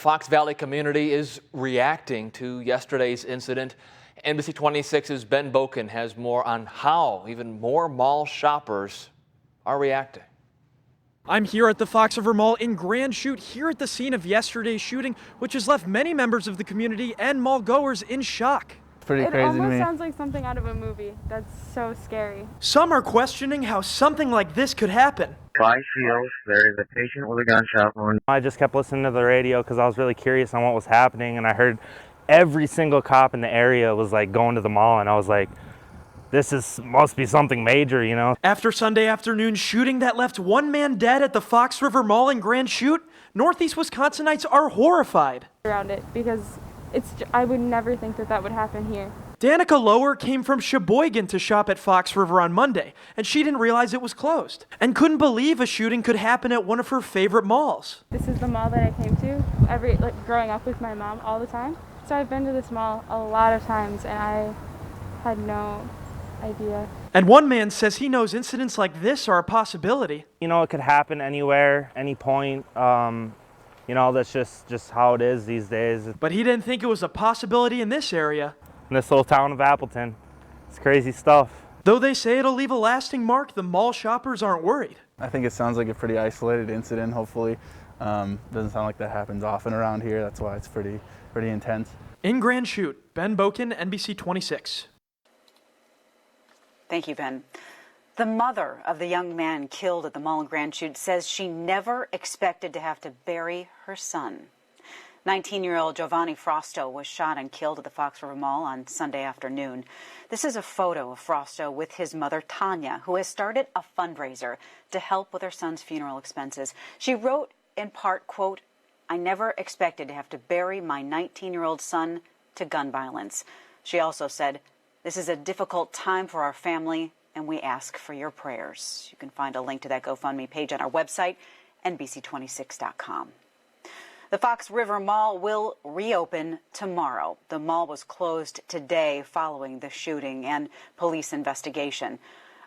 Fox Valley community is reacting to yesterday's incident. NBC 26's Ben Boken has more on how even more mall shoppers are reacting. I'm here at the Fox River Mall in Grand Chute, here at the scene of yesterday's shooting, which has left many members of the community and mall goers in shock. It's pretty crazy to me. It almost sounds like something out of a movie. That's so scary. Some are questioning how something like this could happen. By Shields, there is a patient with a gunshot wound. I just kept listening to the radio because I was really curious on what was happening, and I heard every single cop in the area was like going to the mall, and I was like, must be something major, you know? After Sunday afternoon shooting that left one man dead at the Fox River Mall in Grand Chute, Northeast Wisconsinites are horrified. Around it because I would never think that would happen here. Danica Lower came from Sheboygan to shop at Fox River on Monday, and she didn't realize it was closed and couldn't believe a shooting could happen at one of her favorite malls. This is the mall that I came to growing up with my mom all the time. So I've been to this mall a lot of times and I had no idea. And one man says he knows incidents like this are a possibility. You know, it could happen anywhere, any point. You know, that's just how it is these days. But he didn't think it was a possibility in this area. In this little town of Appleton, it's crazy stuff. Though they say it'll leave a lasting mark, the mall shoppers aren't worried. I think it sounds like a pretty isolated incident, hopefully. Doesn't sound like that happens often around here. That's why it's pretty intense. In Grand Chute, Ben Boken, NBC 26. Thank you, Ben. The mother of the young man killed at the mall in Grand Chute says she never expected to have to bury her son. 19-year-old Giovanni Frosto was shot and killed at the Fox River Mall on Sunday afternoon. This is a photo of Frosto with his mother, Tanya, who has started a fundraiser to help with her son's funeral expenses. She wrote in part, quote, "I never expected to have to bury my 19-year-old son to gun violence." She also said, "This is a difficult time for our family, and we ask for your prayers." You can find a link to that GoFundMe page on our website, NBC26.com. The Fox River Mall will reopen tomorrow. The mall was closed today following the shooting and police investigation.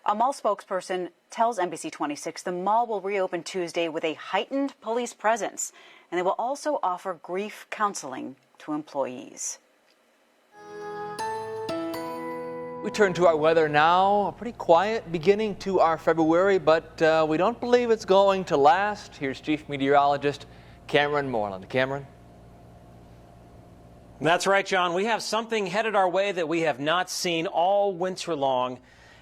A mall spokesperson tells NBC 26 the mall will reopen Tuesday with a heightened police presence, and they will also offer grief counseling to employees. We turn to our weather now. A pretty quiet beginning to our February, but we don't believe it's going to last. Here's Chief Meteorologist Cameron Moreland. Cameron? That's right, John. We have something headed our way that we have not seen all winter long,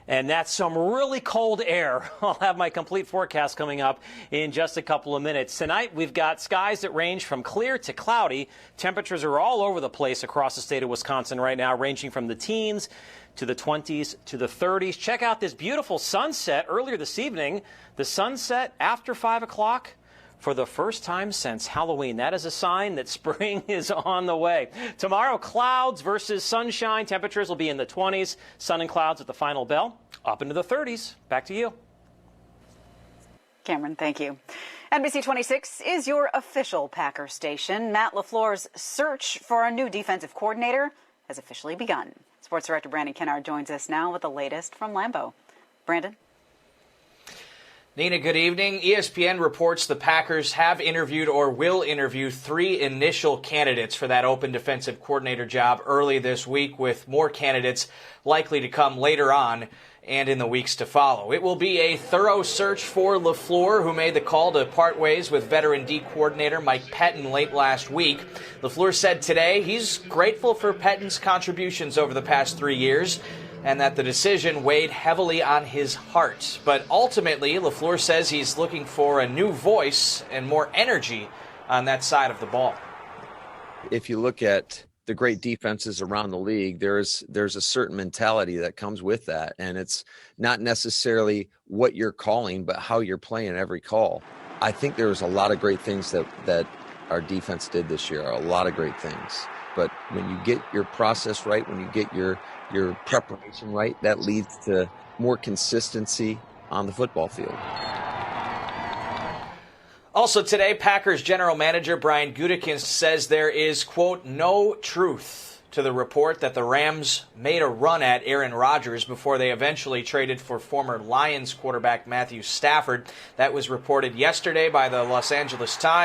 and that's some really cold air. I'll have my complete forecast coming up in just a couple of minutes. Tonight, we've got skies that range from clear to cloudy. Temperatures are all over the place across the state of Wisconsin right now, ranging from the teens to the 20s to the 30s. Check out this beautiful sunset earlier this evening. The sunset after 5 o'clock. For the first time since Halloween. That is a sign that spring is on the way. Tomorrow, clouds versus sunshine. Temperatures will be in the 20s. Sun and clouds at the final bell. Up into the 30s. Back to you. Cameron, thank you. NBC 26 is your official Packer station. Matt LaFleur's search for a new defensive coordinator has officially begun. Sports Director Brandon Kennard joins us now with the latest from Lambeau. Brandon? Nina, good evening. ESPN reports the Packers have interviewed or will interview 3 initial candidates for that open defensive coordinator job early this week, with more candidates likely to come later on and in the weeks to follow. It will be a thorough search for LaFleur, who made the call to part ways with veteran D coordinator Mike Pettine late last week. LaFleur said today he's grateful for Pettine's contributions over the past 3 years, and that the decision weighed heavily on his heart. But ultimately, LaFleur says he's looking for a new voice and more energy on that side of the ball. If you look at the great defenses around the league, there's a certain mentality that comes with that. And it's not necessarily what you're calling, but how you're playing every call. I think there was a lot of great things that our defense did this year, a lot of great things. But when you get your process right, when you get your preparation right, that leads to more consistency on the football field. Also today, Packers general manager Brian Gutekunst says there is, quote, no truth to the report that the Rams made a run at Aaron Rodgers before they eventually traded for former Lions quarterback Matthew Stafford. That was reported yesterday by the Los Angeles Times.